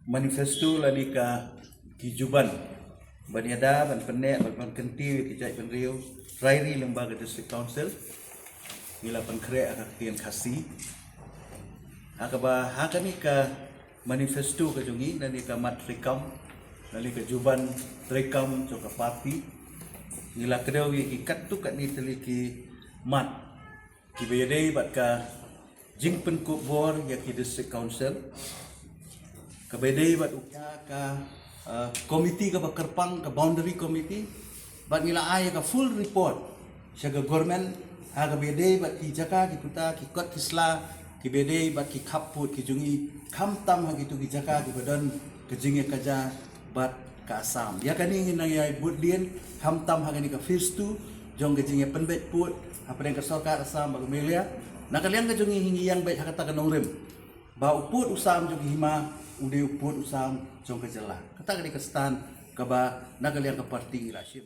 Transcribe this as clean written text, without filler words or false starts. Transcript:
manifesto lali ka kijuban baniada ban penek ban kenti kijai ban riu rairi lembaga district council nila pan kre aka kian khasi akaba hakani ka manifesto ka jungi nani ka mat rekam nali ka juban rekam jo ka parti nila kedau ki kat tu kat ni teli ki mat ki beyadei bat ka jingpen ku bor ya ki district council kabedei bat ukya ka komiti ka bakarpang ka boundary committee bat nila ay ka full report sa government ha kabedei bat ki jaka ki puta ki kot kisla ki bedei bat ki khaput ki jungi khamtam ha gitu ki jaka ki badan ke jinge kaja bat ka asam ya kani nang yai budien khamtam ha kani ka phase 2 jong ke jinge penbet put apa yang ka sarkar asam bag melia nakaliang ka jungi hingi yang bet ha kata ka nongrem ba uput usam jong hima ude uput usam jong ka jela kata ka di ka stan ka ba nakaliang ka parti rasim